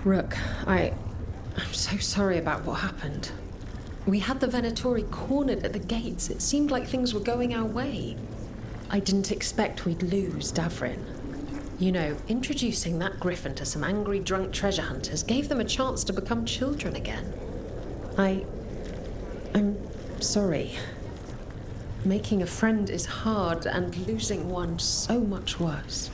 Rook, I'm so sorry about what happened. We had the Venatori cornered at the gates. It seemed like things were going our way. I didn't expect we'd lose Davrin. You know, introducing that griffin to some angry, drunk treasure hunters gave them a chance to become children again. I'm sorry. Making a friend is hard, and losing one so much worse.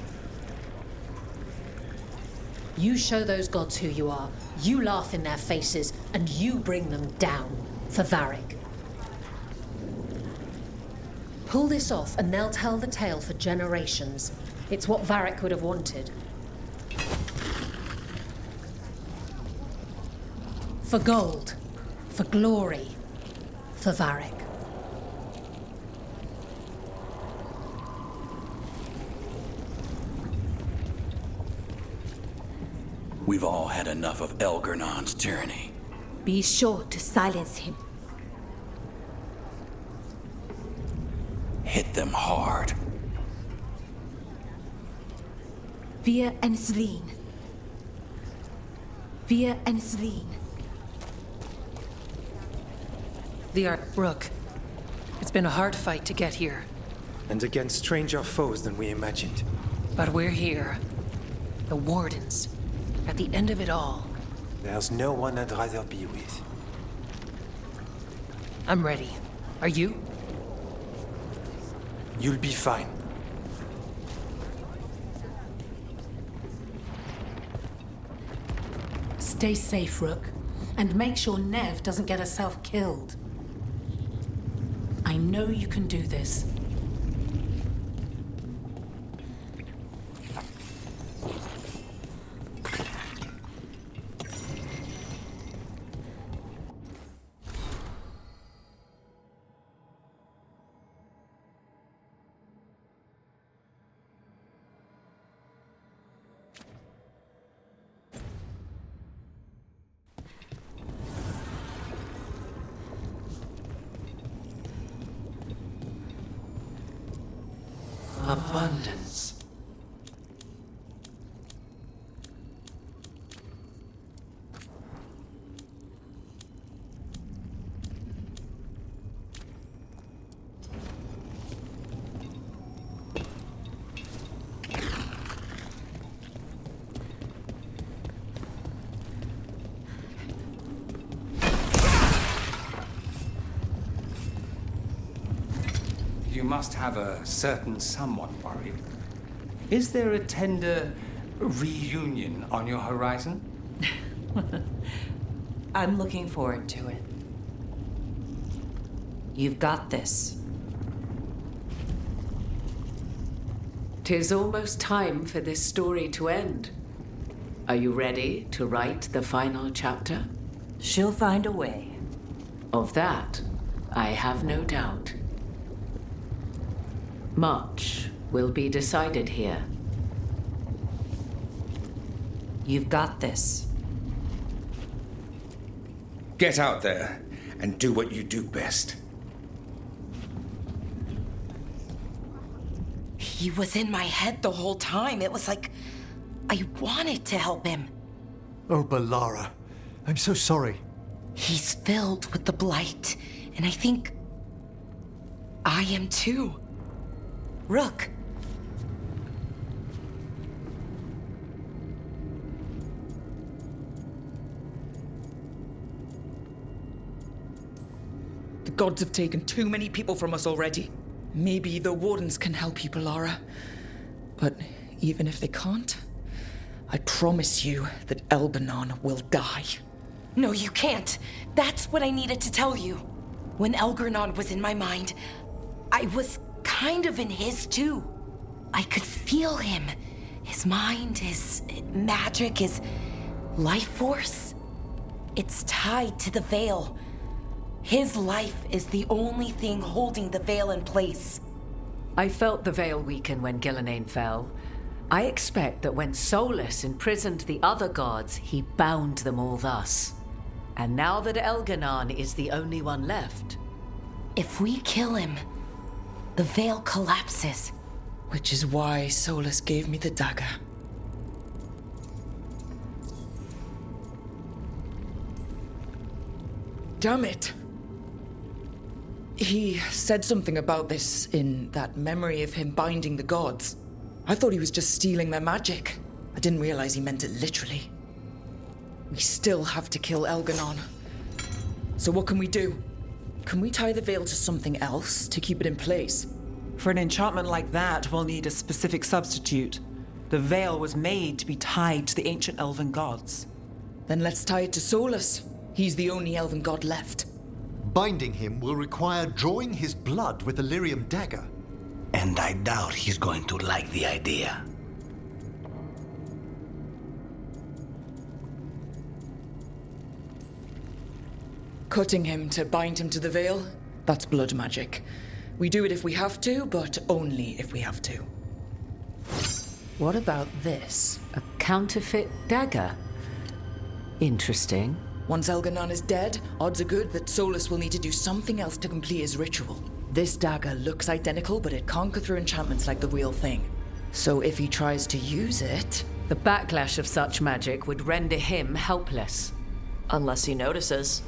You show those gods who you are, you laugh in their faces, and you bring them down for Varric. Pull this off and they'll tell the tale for generations. It's what Varric would have wanted. For gold, for glory, for Varric. We've all had enough of Elgernon's tyranny. Be sure to silence him. Hit them hard. Wir entfliehen. Wir entfliehen. Rook. It's been a hard fight to get here. And against stranger foes than we imagined. But we're here. The Wardens. At the end of it all. There's no one I'd rather be with. I'm ready. Are you? You'll be fine. Stay safe, Rook. And make sure Nev doesn't get herself killed. I know you can do this. Abundance. You must have a certain someone worried. Is there a tender reunion on your horizon? I'm looking forward to it. You've got this. 'Tis almost time for this story to end. Are you ready to write the final chapter? She'll find a way. Of that, I have no doubt. Much will be decided here. You've got this. Get out there and do what you do best. He was in my head the whole time. It was like I wanted to help him. Oh, Balara. I'm so sorry. He's filled with the blight, and I think I am too. Rook. The gods have taken too many people from us already. Maybe the Wardens can help you, Balara. But even if they can't, I promise you that Elganon will die. No, you can't. That's what I needed to tell you. When Elganon was in my mind, I was kind of in his too. I could feel him. His mind, his magic, his life force. It's tied to the Veil. His life is the only thing holding the Veil in place. I felt the Veil weaken when Gillenane fell. I expect that when Solus imprisoned the other gods, he bound them all thus. And now that Elganon is the only one left... If we kill him, the Veil collapses. Which is why Solus gave me the dagger. Damn it. He said something about this in that memory of him binding the gods. I thought he was just stealing their magic. I didn't realize he meant it literally. We still have to kill Elganon. So what can we do? Can we tie the veil to something else to keep it in place? For an enchantment like that, we'll need a specific substitute. The veil was made to be tied to the ancient elven gods. Then let's tie it to Solus. He's the only elven god left. Binding him will require drawing his blood with a lyrium dagger. And I doubt he's going to like the idea. Cutting him to bind him to the veil? That's blood magic. We do it if we have to, but only if we have to. What about this? A counterfeit dagger? Interesting. Once Elganon is dead, odds are good that Solus will need to do something else to complete his ritual. This dagger looks identical, but it can't go through enchantments like the real thing. So if he tries to use it... The backlash of such magic would render him helpless. Unless he notices.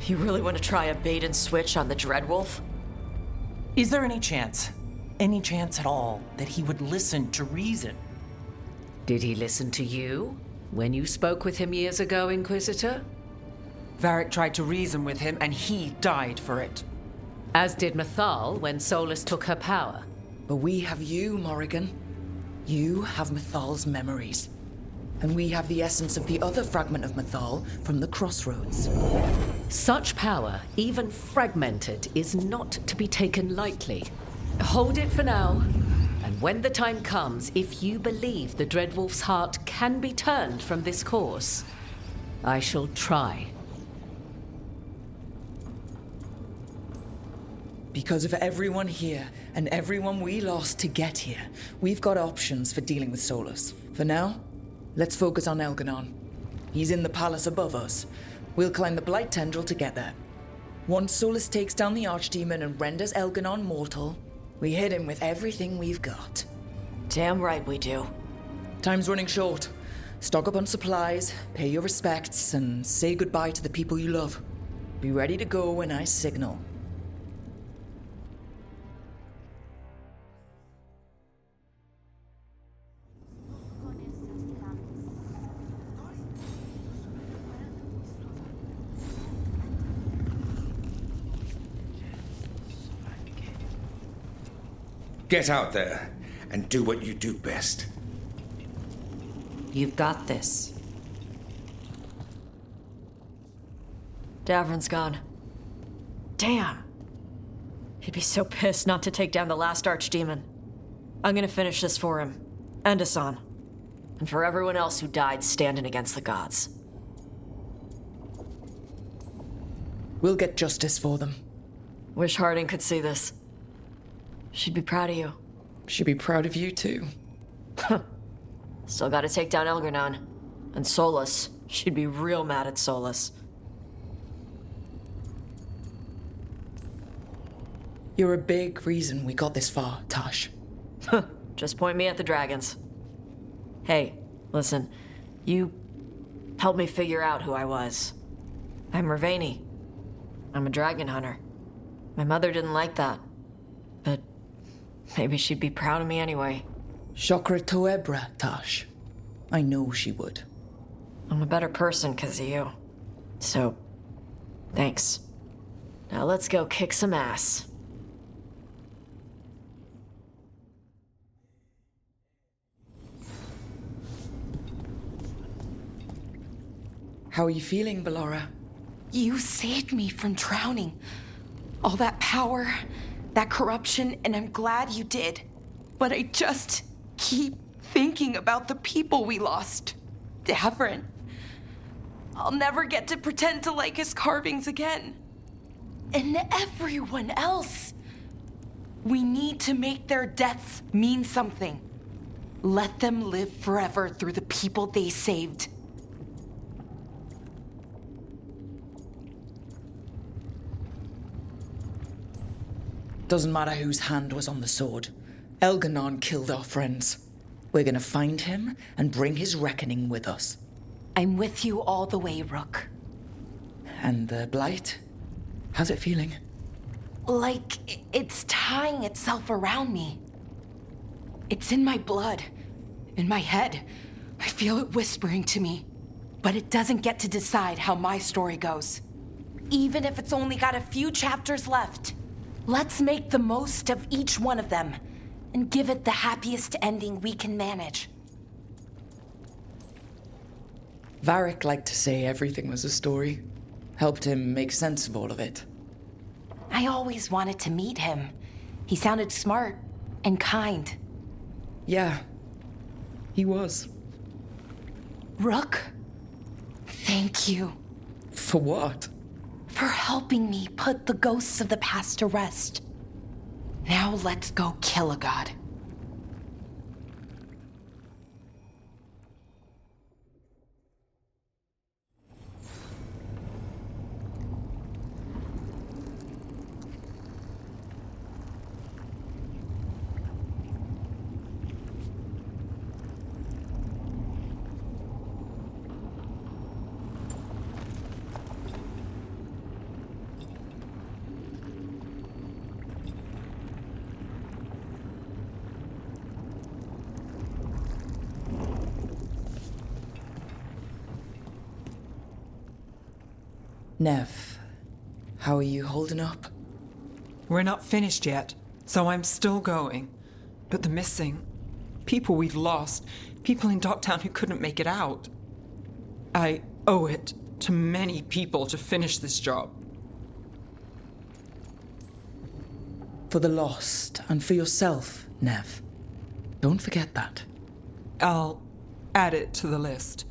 You really want to try a bait and switch on the Dreadwolf? Is there any chance at all, that he would listen to reason? Did he listen to you when you spoke with him years ago, Inquisitor? Varric tried to reason with him, and he died for it. As did Mythal when Solus took her power. But we have you, Morrigan. You have Mythal's memories. And we have the essence of the other fragment of Mythal from the Crossroads. Such power, even fragmented, is not to be taken lightly. Hold it for now. And when the time comes, if you believe the Dreadwolf's heart can be turned from this course, I shall try. Because of everyone here, and everyone we lost to get here, we've got options for dealing with Solus. For now, let's focus on Elganon. He's in the palace above us. We'll climb the Blight Tendril to get there. Once Solus takes down the Archdemon and renders Elganon mortal, we hit him with everything we've got. Damn right we do. Time's running short. Stock up on supplies, pay your respects, and say goodbye to the people you love. Be ready to go when I signal. Get out there and do what you do best. You've got this. Davrin's gone. Damn. He'd be so pissed not to take down the last Archdemon. I'm gonna finish this for him. And Asan. And for everyone else who died standing against the gods. We'll get justice for them. Wish Harding could see this. She'd be proud of you. She'd be proud of you, too. Still gotta take down Elganon. And Solus. She'd be real mad at Solus. You're a big reason we got this far, Tash. Just point me at the dragons. Hey, listen. You helped me figure out who I was. I'm Ravani. I'm a dragon hunter. My mother didn't like that. But maybe she'd be proud of me anyway. Chakra Toebra, Tash. I know she would. I'm a better person because of you. So, thanks. Now let's go kick some ass. How are you feeling, Bellara? You saved me from drowning. All that power, that corruption, and I'm glad you did. But I just keep thinking about the people we lost. Davrin. I'll never get to pretend to like his carvings again. And everyone else. We need to make their deaths mean something. Let them live forever through the people they saved. Doesn't matter whose hand was on the sword. Elganon killed our friends. We're gonna find him and bring his reckoning with us. I'm with you all the way, Rook. And the Blight? How's it feeling? Like it's tying itself around me. It's in my blood, in my head. I feel it whispering to me. But it doesn't get to decide how my story goes. Even if it's only got a few chapters left. Let's make the most of each one of them and give it the happiest ending we can manage. Varric liked to say everything was a story. Helped him make sense of all of it. I always wanted to meet him. He sounded smart and kind. Yeah, he was. Rook, thank you. For what? For helping me put the ghosts of the past to rest. Now let's go kill a god. Nev, how are you holding up? We're not finished yet, so I'm still going. But the missing, people we've lost, people in Docktown who couldn't make it out. I owe it to many people to finish this job. For the lost and for yourself, Nev. Don't forget that. I'll add it to the list.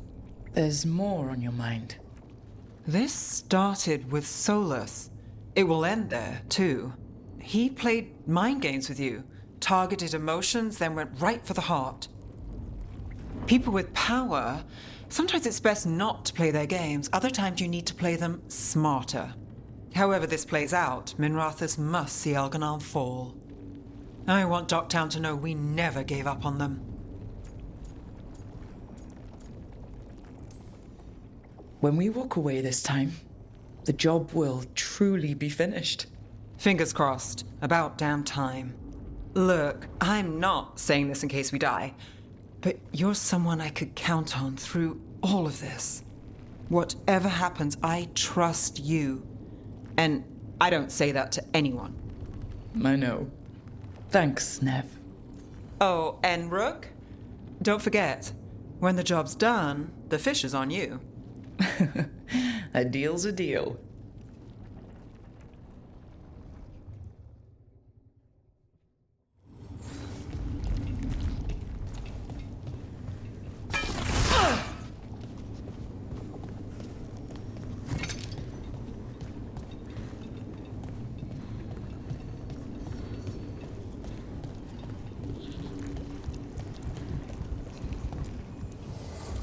There's more on your mind. This started with Solus. It will end there, too. He played mind games with you, targeted emotions, then went right for the heart. People with power, sometimes it's best not to play their games. Other times you need to play them smarter. However this plays out, Minrathous must see Elganon fall. I want Docktown to know we never gave up on them. When we walk away this time, the job will truly be finished. Fingers crossed. About damn time. Look, I'm not saying this in case we die, but you're someone I could count on through all of this. Whatever happens, I trust you. And I don't say that to anyone. I know. Thanks, Nev. Oh, and Rook? Don't forget, when the job's done, the fish is on you. A deal's a deal.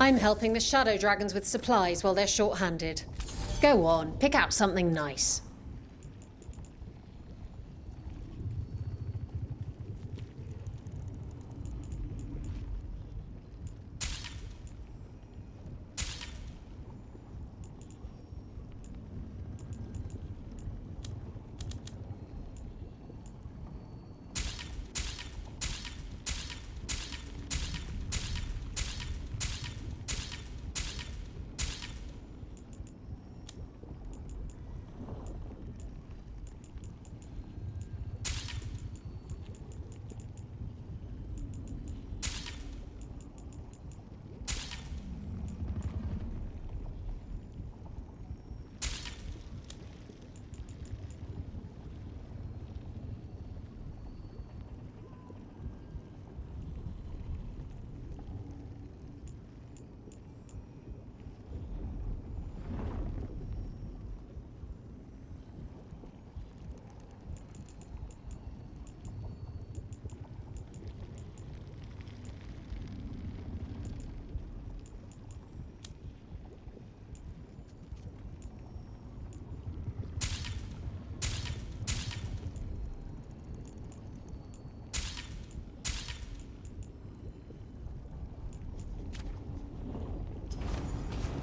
I'm helping the Shadow Dragons with supplies while they're short-handed. Go on, pick out something nice.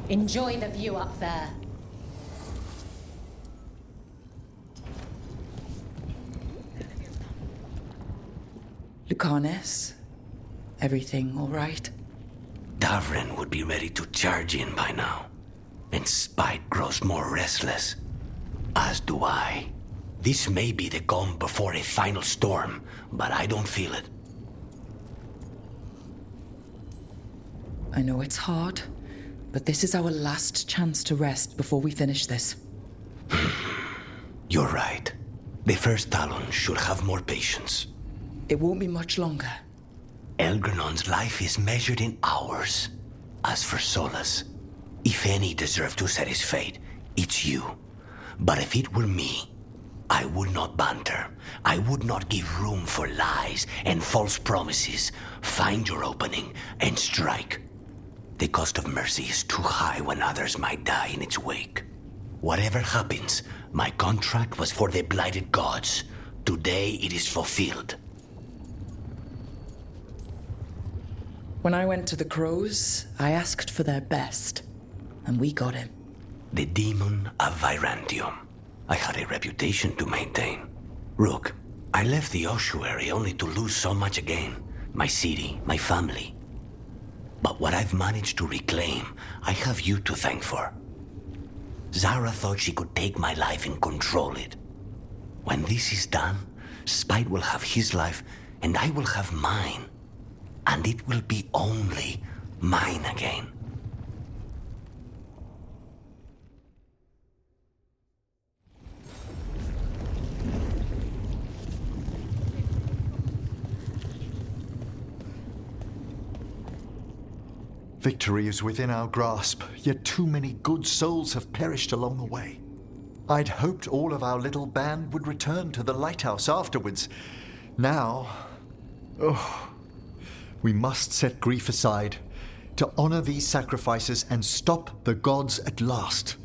Enjoy the view up there. Arcanis, everything all right? Davrin would be ready to charge in by now. And Spite grows more restless. As do I. This may be the calm before a final storm, but I don't feel it. I know it's hard, but this is our last chance to rest before we finish this. You're right. The first Talon should have more patience. It won't be much longer. Elgernon's life is measured in hours. As for Solus, if any deserve to set his fate, it's you. But if it were me, I would not banter. I would not give room for lies and false promises. Find your opening and strike. The cost of mercy is too high when others might die in its wake. Whatever happens, my contract was for the blighted gods. Today it is fulfilled. When I went to the Crows, I asked for their best, and we got him. The demon of Virantium. I had a reputation to maintain. Rook, I left the ossuary only to lose so much again. My city, my family. But what I've managed to reclaim, I have you to thank for. Zara thought she could take my life and control it. When this is done, Spite will have his life, and I will have mine. And it will be only mine again. Victory is within our grasp, yet too many good souls have perished along the way. I'd hoped all of our little band would return to the lighthouse afterwards. Now, we must set grief aside to honor these sacrifices and stop the gods at last.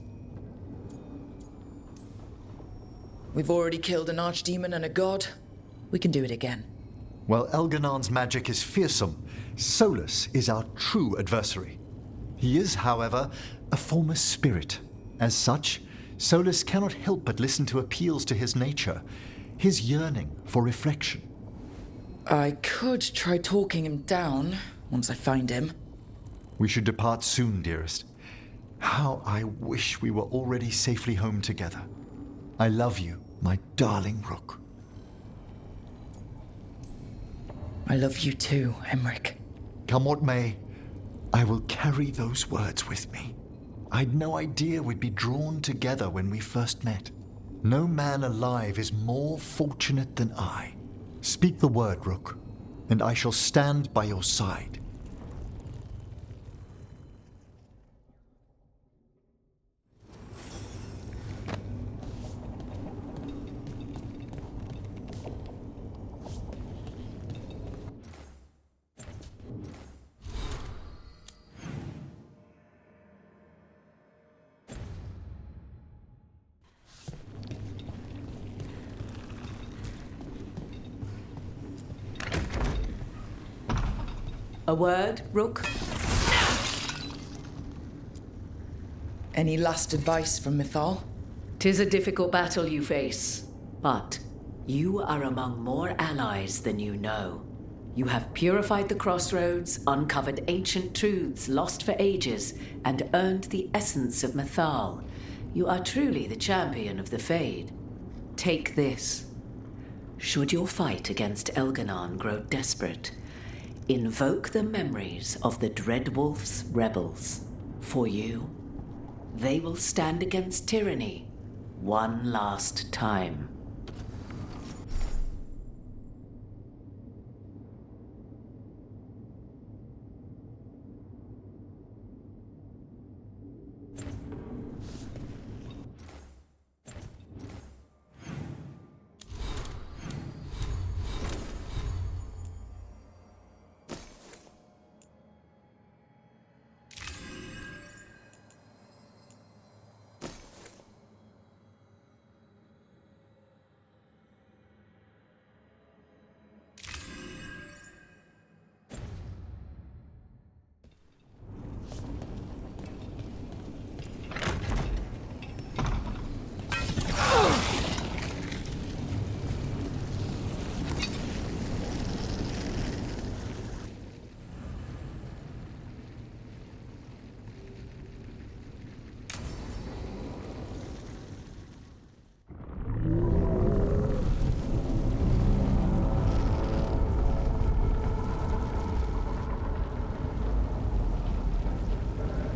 We've already killed an archdemon and a god. We can do it again. While Elganon's magic is fearsome, Solus is our true adversary. He is, however, a former spirit. As such, Solus cannot help but listen to appeals to his nature, his yearning for reflection. I could try talking him down once I find him. We should depart soon, dearest. How I wish we were already safely home together. I love you, my darling Rook. I love you too, Emmerich. Come what may, I will carry those words with me. I'd no idea we'd be drawn together when we first met. No man alive is more fortunate than I. Speak the word, Rook, and I shall stand by your side. A word, Rook? Any last advice from Mythal? 'Tis a difficult battle you face, but you are among more allies than you know. You have purified the crossroads, uncovered ancient truths lost for ages, and earned the essence of Mythal. You are truly the champion of the Fade. Take this. Should your fight against Elganon grow desperate, invoke the memories of the Dreadwolf's rebels. For you, they will stand against tyranny one last time.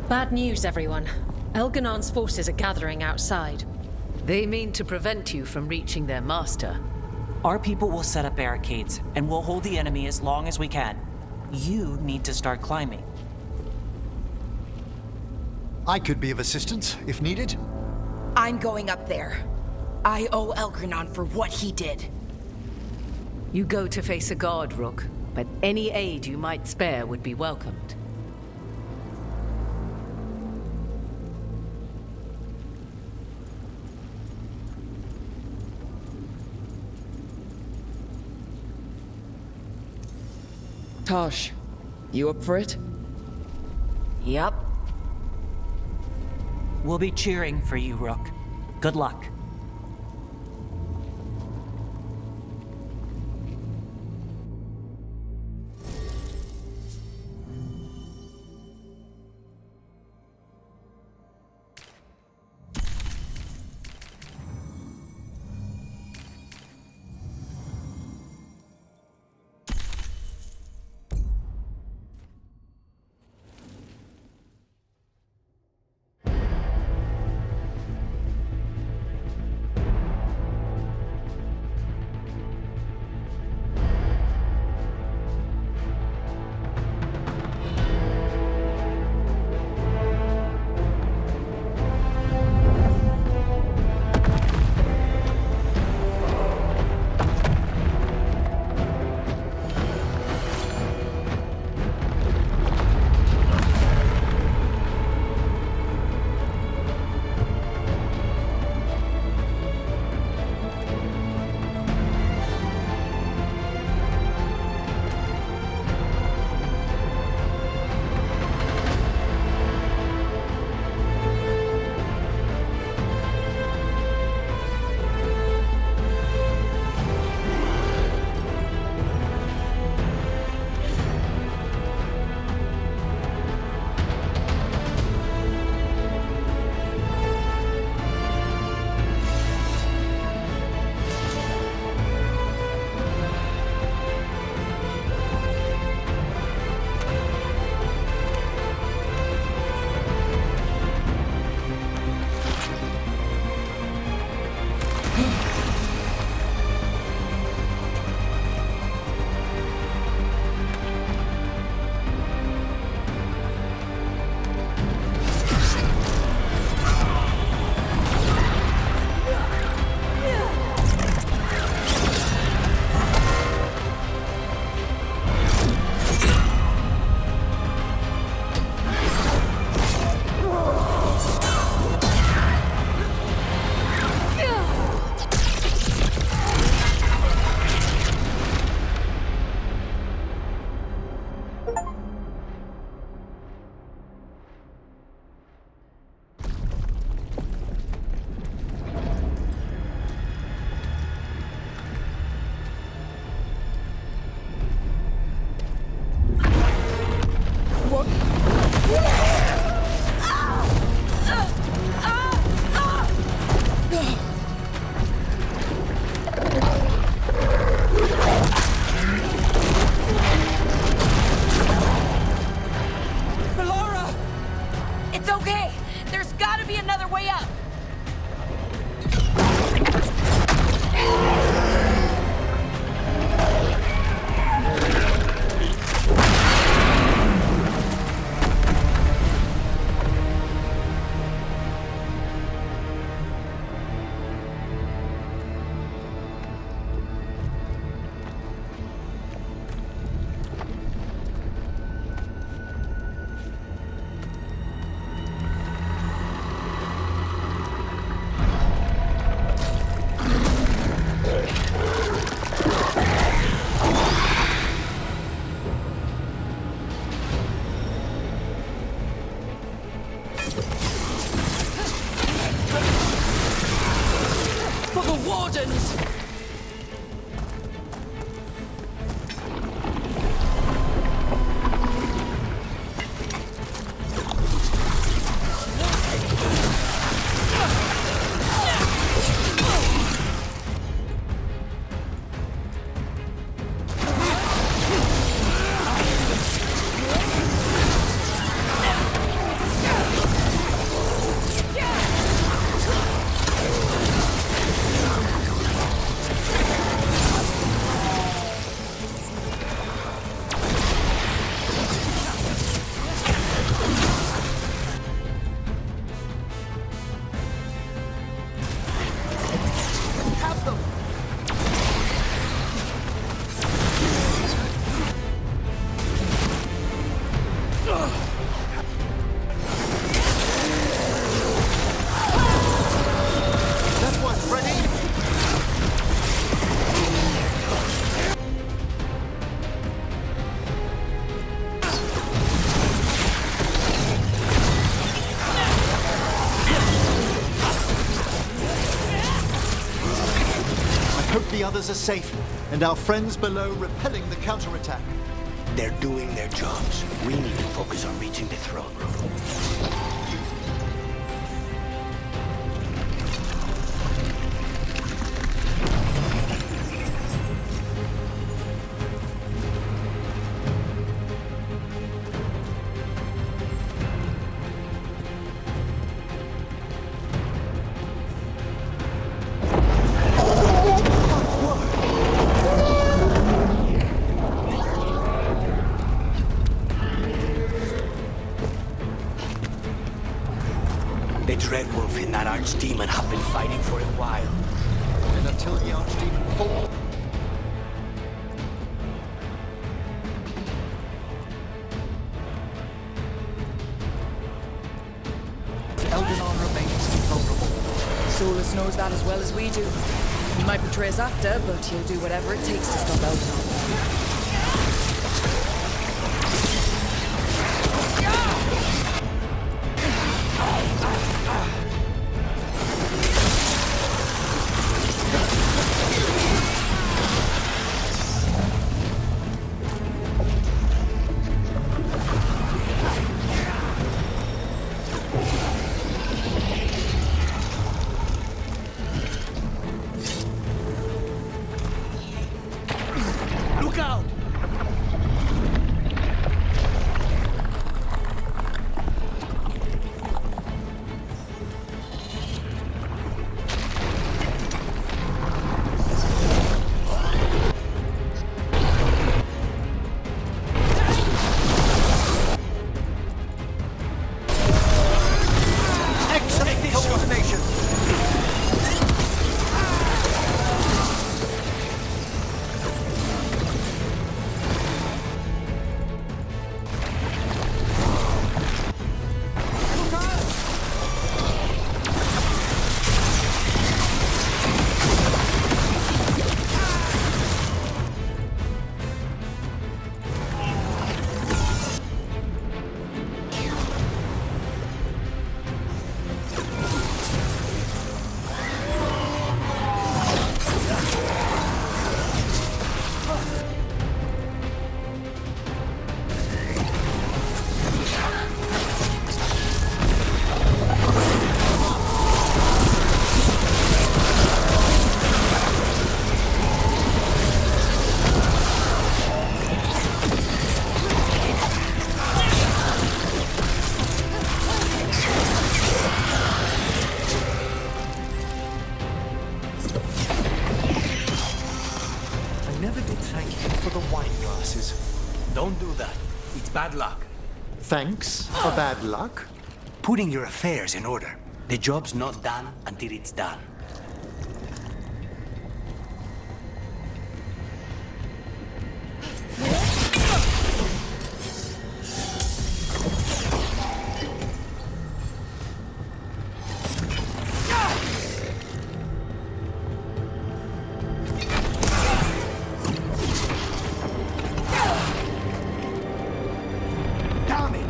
Bad news, everyone. Elganon's forces are gathering outside. They mean to prevent you from reaching their master. Our people will set up barricades, and we'll hold the enemy as long as we can. You need to start climbing. I could be of assistance, if needed. I'm going up there. I owe Elgranon for what he did. You go to face a guard, Rook, but any aid you might spare would be welcomed. Tosh, you up for it? Yup. We'll be cheering for you, Rook. Good luck. quarters are safe, and our friends below repelling the counterattack. They're doing their jobs. We need to focus on reaching the throne room. The Dreadwolf and that Archdemon have been fighting for a while. And until the Archdemon falls... Elganon remains invulnerable. Solus knows that as well as we do. He might betray us after, but he'll do whatever it takes to stop Elganon. Look out! Excellent coordination! I never did thank you for the wine glasses. Don't do that. It's bad luck. Thanks for bad luck? Putting your affairs in order. The job's not done until it's done. Damn it!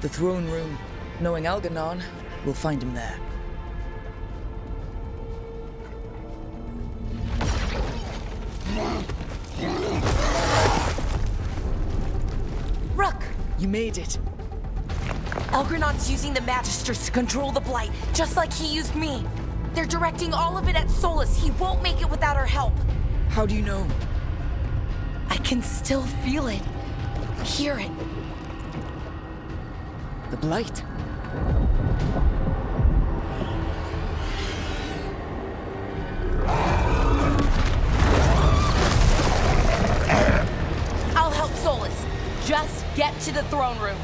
The throne room. Knowing Elganon, we'll find him there. Rook! You made it. Elgranon's using the Magisters to control the Blight, just like he used me. They're directing all of it at Solus. He won't make it without our help. How do you know? I can still feel it. Hear it. The Blight. I'll help Solus. Just get to the throne room.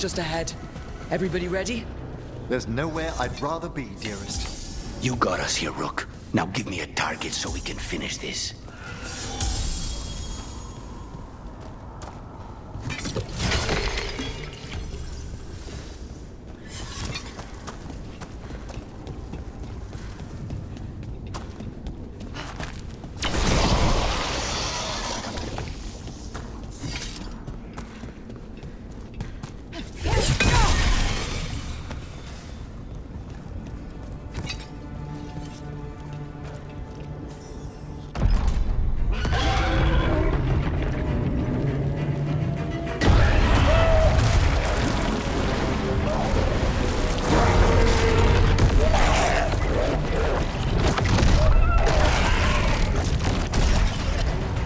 just ahead. Everybody ready? There's nowhere I'd rather be, dearest. You got us here, Rook. Now give me a target so we can finish this.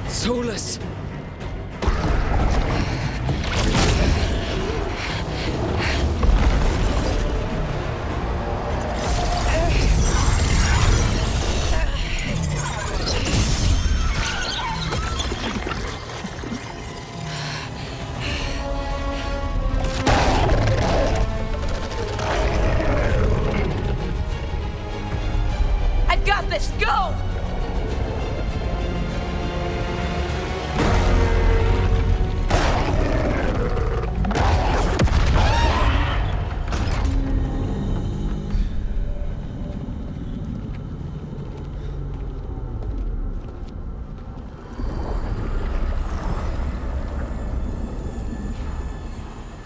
Solus! I've got this! Go!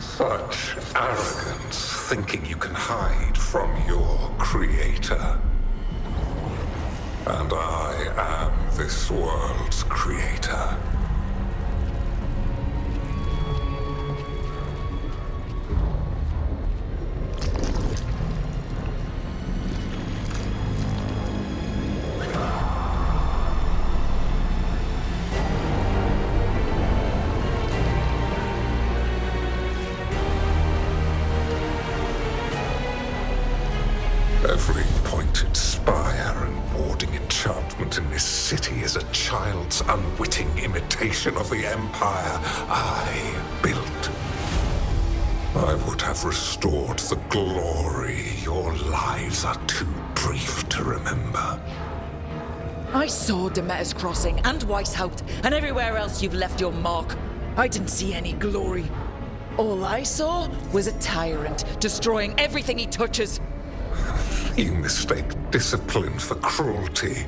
Such arrogance, thinking you can hide from your creator. And I am this world's creator. Every pointed spire and warding enchantment in this city is a child's unwitting imitation of the empire I built. I would have restored the glory. Your lives are too brief to remember. I saw Demeter's Crossing and Weishaupt and everywhere else you've left your mark. I didn't see any glory. All I saw was a tyrant destroying everything he touches. You mistake discipline for cruelty,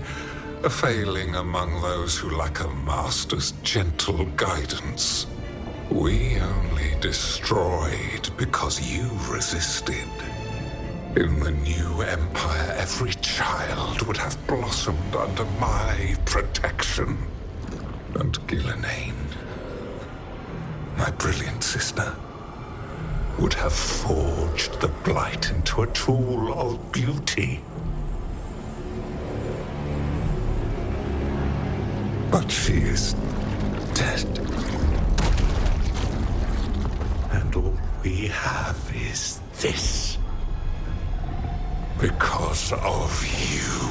a failing among those who lack a master's gentle guidance. We only destroyed because you resisted. In the new empire, every child would have blossomed under my protection. And Gillenane, my brilliant sister, would have forged the Blight into a tool of beauty. But she is dead. And all we have is this. Because of you.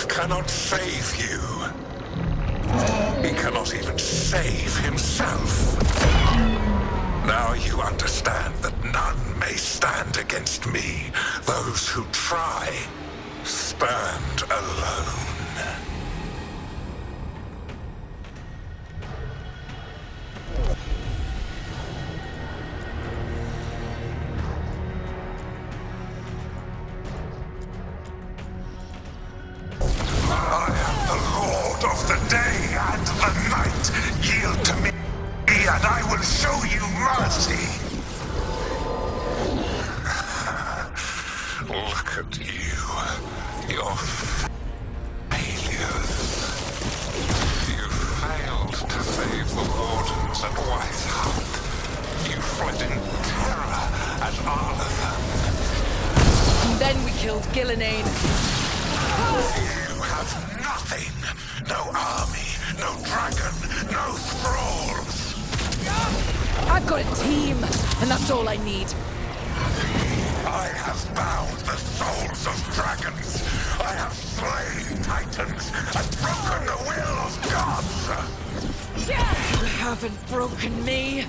Cannot save you. He cannot even save himself. Now you understand that none may stand against me. Those who try stand alone. day and the night. Yield to me, and I will show you mercy. Look at you. Your failures. You failed to save the Wardens at Whitehart. You fled in terror at Arlathan. And then we killed Gillenane. You have nothing. No army, no dragon, no thralls. I've got a team, and that's all I need. I have bound the souls of dragons. I have slain titans and broken the will of gods. You haven't broken me.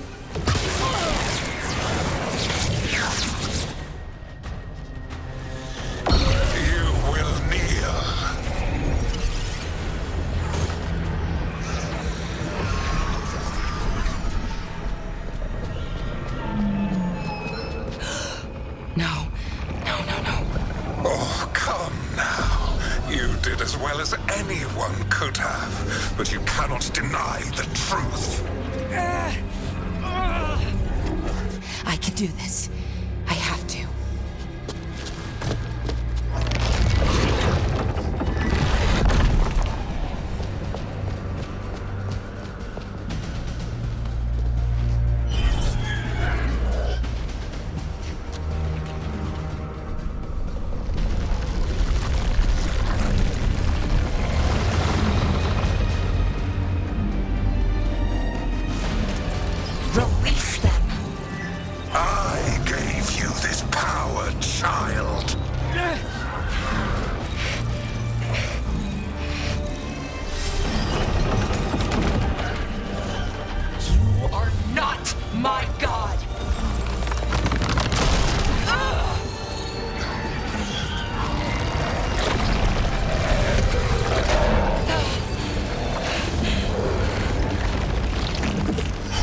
You will kneel. No. Oh, come now. You did as well as anyone could have, but you cannot deny the truth. I can do this. I have to. Release them. I gave you this power, child. You are not my god.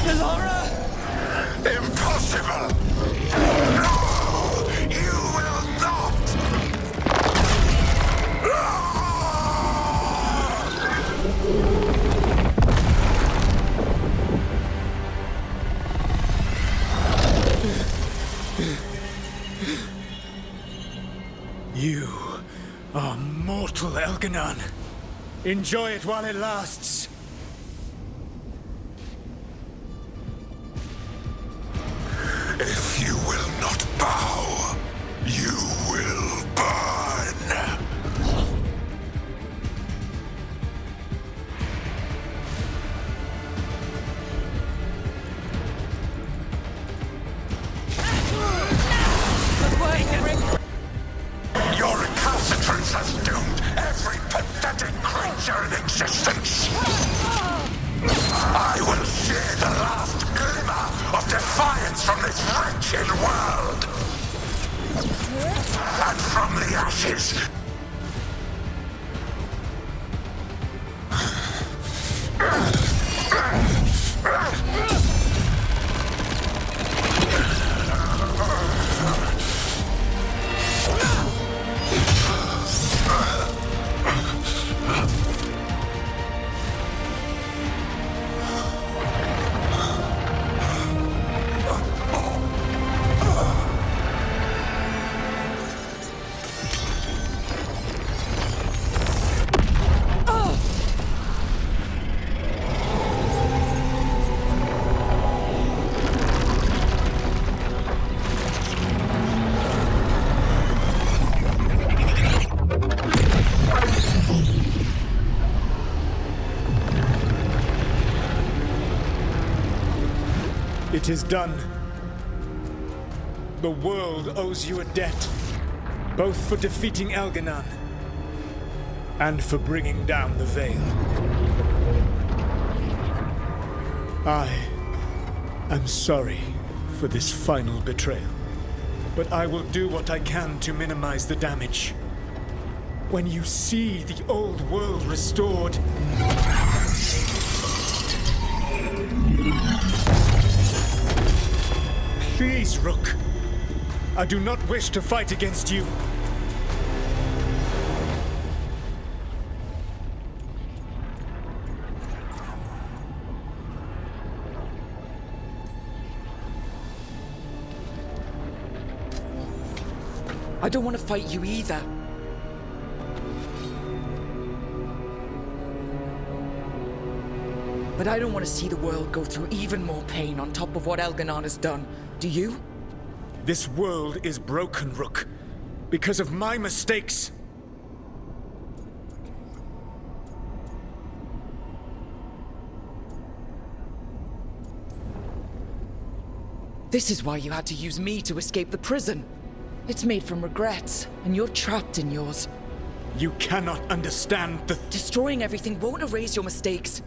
Laura! Impossible! No! You will not! You are mortal, Elganon. Enjoy it while it lasts. If you will not bow, you will burn. Your recalcitrance has doomed every pathetic creature in existence. I will share the last glimmer of defiance from this wretched world. And from the ashes. It is done. The world owes you a debt, both for defeating Elganon and for bringing down the Veil. I am sorry for this final betrayal, but I will do what I can to minimize the damage. When you see the old world restored, please, Rook. I do not wish to fight against you. I don't want to fight you either. But I don't want to see the world go through even more pain on top of what Elganon has done. Do you? This world is broken, Rook. Because of my mistakes. This is why you had to use me to escape the prison. It's made from regrets, and you're trapped in yours. You cannot understand the... Destroying everything won't erase your mistakes.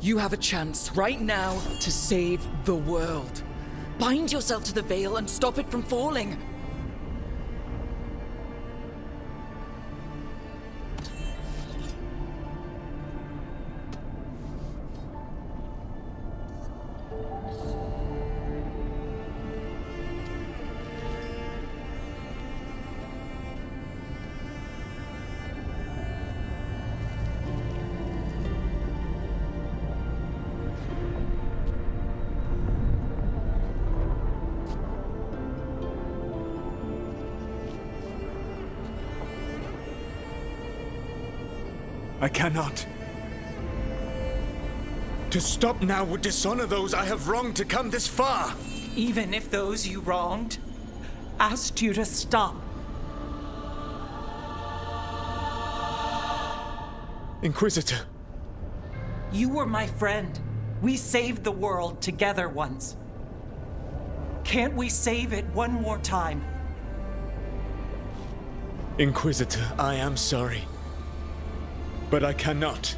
You have a chance right now to save the world. Bind yourself to the Veil and stop it from falling. I cannot. To stop now would dishonor those I have wronged to come this far. Even if those you wronged asked you to stop. Inquisitor. You were my friend. We saved the world together once. Can't we save it one more time? Inquisitor, I am sorry. But I cannot.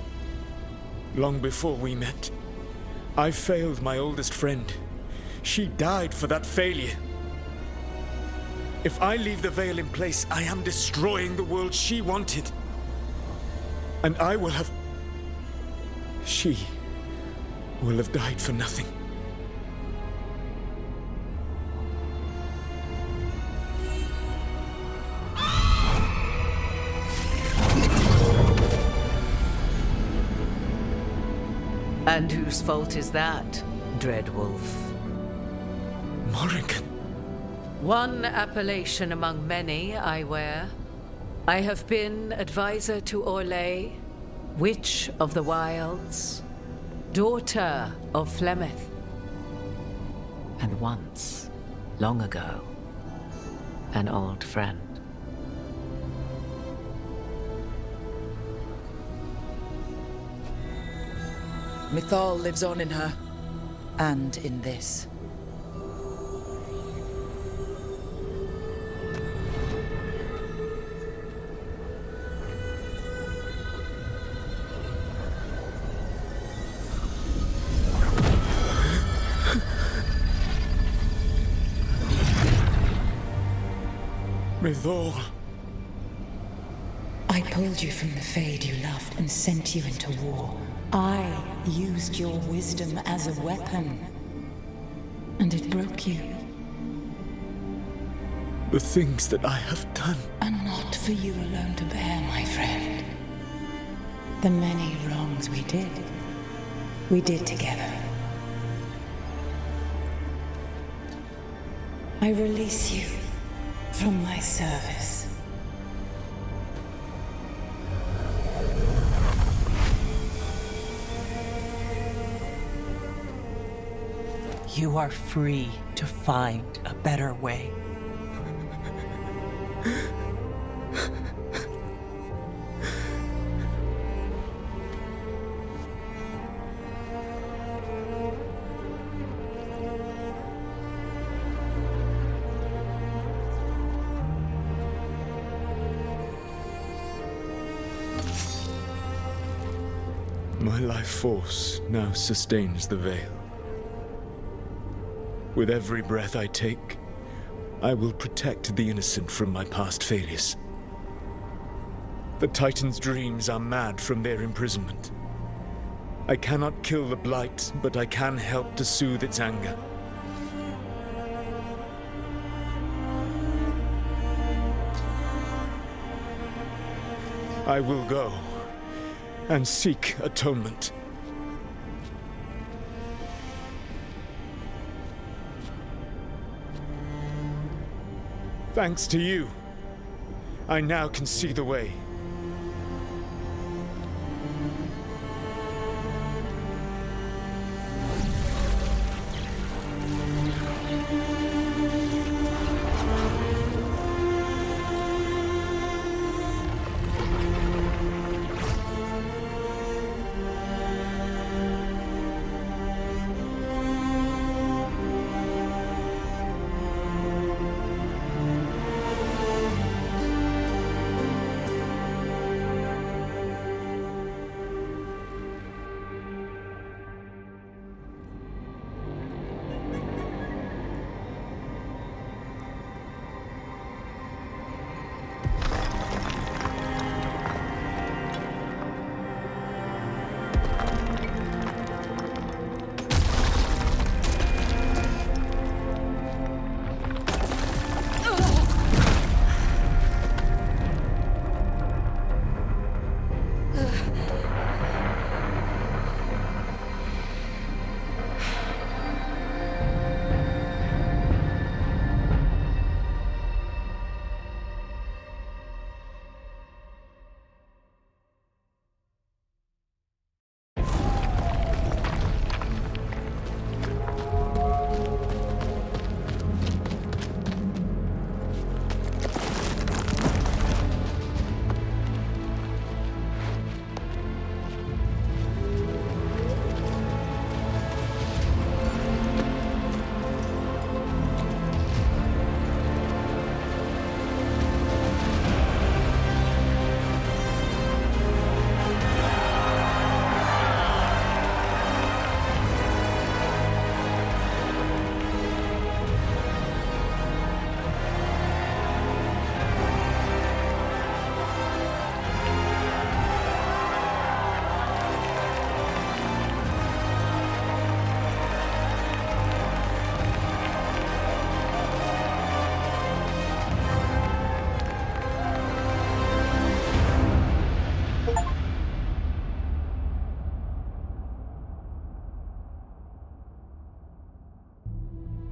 Long before we met, I failed my oldest friend. She died for that failure. If I leave the Veil in place, I am destroying the world she wanted. And I will have... She will have died for nothing. And whose fault is that, Dread Wolf? Morrigan. One appellation among many, I wear. I have been advisor to Orlais, Witch of the Wilds, daughter of Flemeth, and once, long ago, an old friend. Mythal lives on in her, and in this. Mythal. I pulled you from the Fade you loved and sent you into war. I used your wisdom as a weapon. And it broke you. The things that I have done are not for you alone to bear, my friend. The many wrongs we did together. I release you from my service. You are free to find a better way. My life force now sustains the Veil. With every breath I take, I will protect the innocent from my past failures. The Titan's dreams are mad from their imprisonment. I cannot kill the Blight, but I can help to soothe its anger. I will go and seek atonement. Thanks to you, I now can see the way.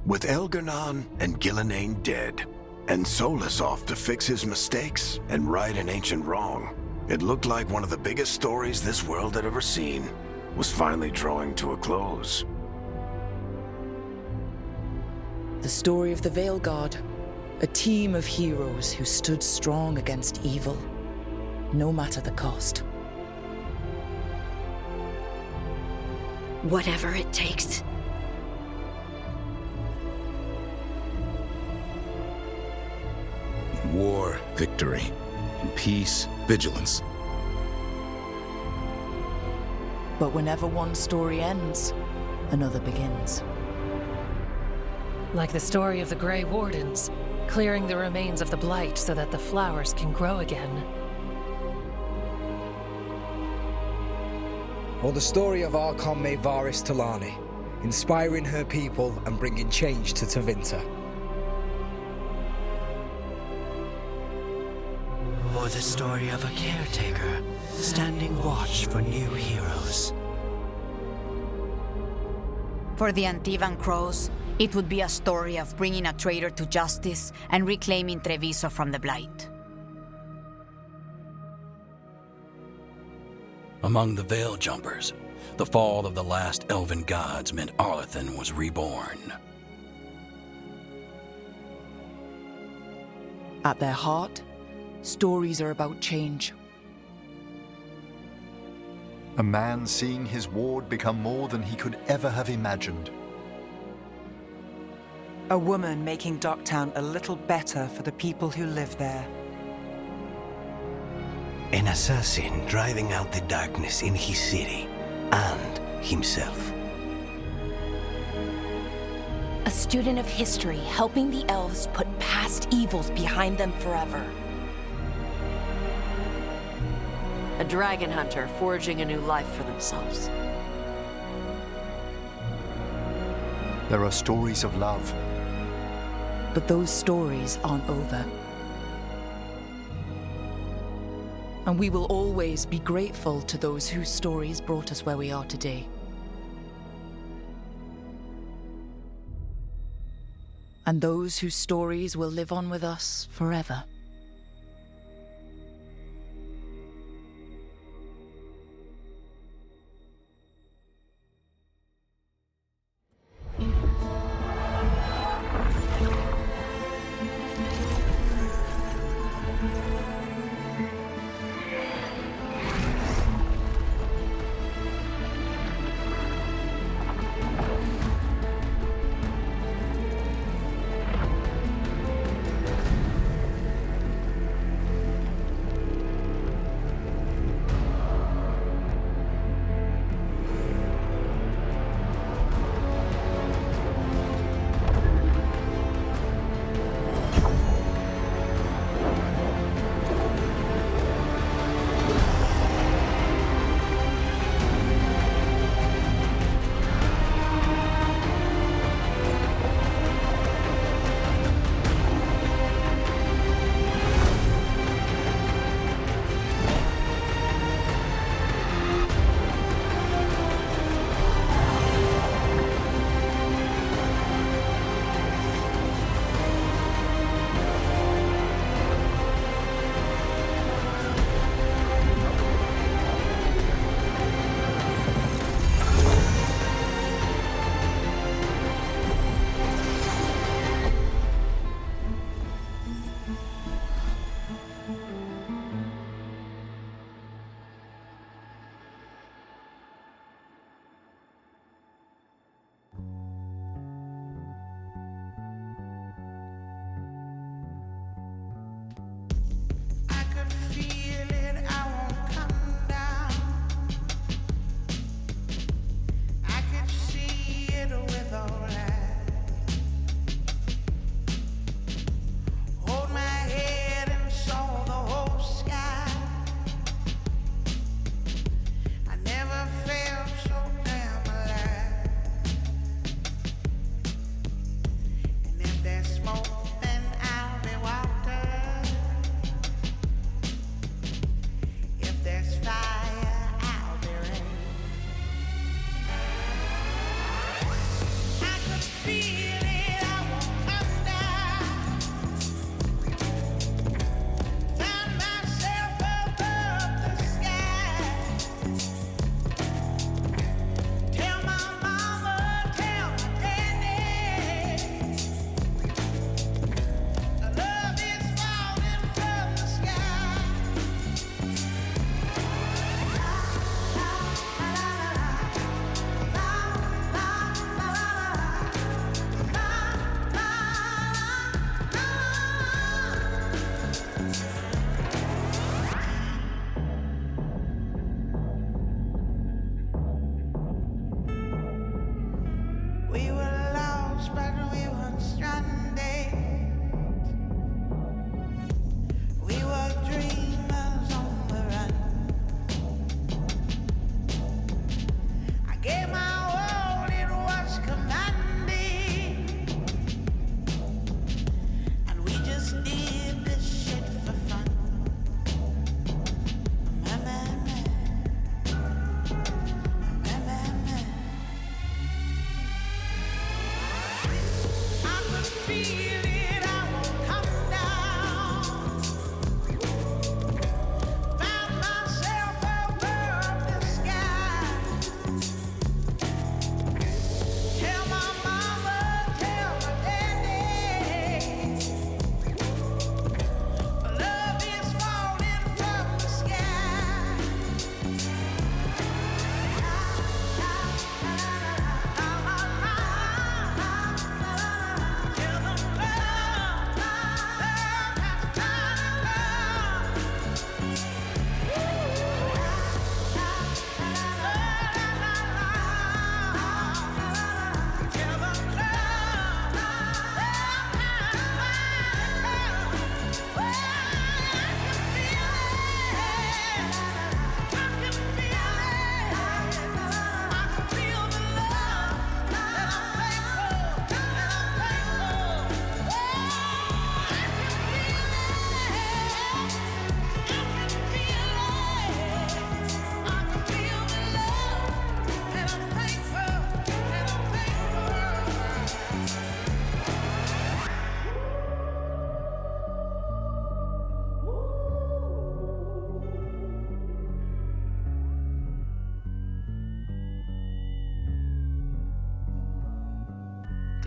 With Elgar'nan and Gillenane dead, and Solus off to fix his mistakes and right an ancient wrong, it looked like one of the biggest stories this world had ever seen was finally drawing to a close. The story of the Veilguard, a team of heroes who stood strong against evil, no matter the cost. Whatever it takes. In war, victory. In peace, vigilance. But whenever one story ends, another begins. Like the story of the Grey Wardens, clearing the remains of the Blight so that the flowers can grow again. Or the story of Archon Maevaris Talani, inspiring her people and bringing change to Tevinter. Or the story of a caretaker, standing watch for new heroes. For the Antivan Crows, it would be a story of bringing a traitor to justice and reclaiming Treviso from the Blight. Among the Veil Jumpers, the fall of the last elven gods meant Arlethan was reborn. At their heart, stories are about change. A man seeing his ward become more than he could ever have imagined. A woman making Docktown a little better for the people who live there. An assassin driving out the darkness in his city and himself. A student of history helping the elves put past evils behind them forever. A dragon hunter forging a new life for themselves. There are stories of love. But those stories aren't over. And we will always be grateful to those whose stories brought us where we are today. and those whose stories will live on with us forever.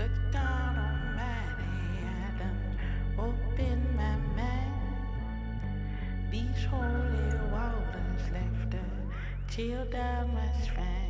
Good God Almighty, I done opened my mind. These holy waters left a chill down my spine.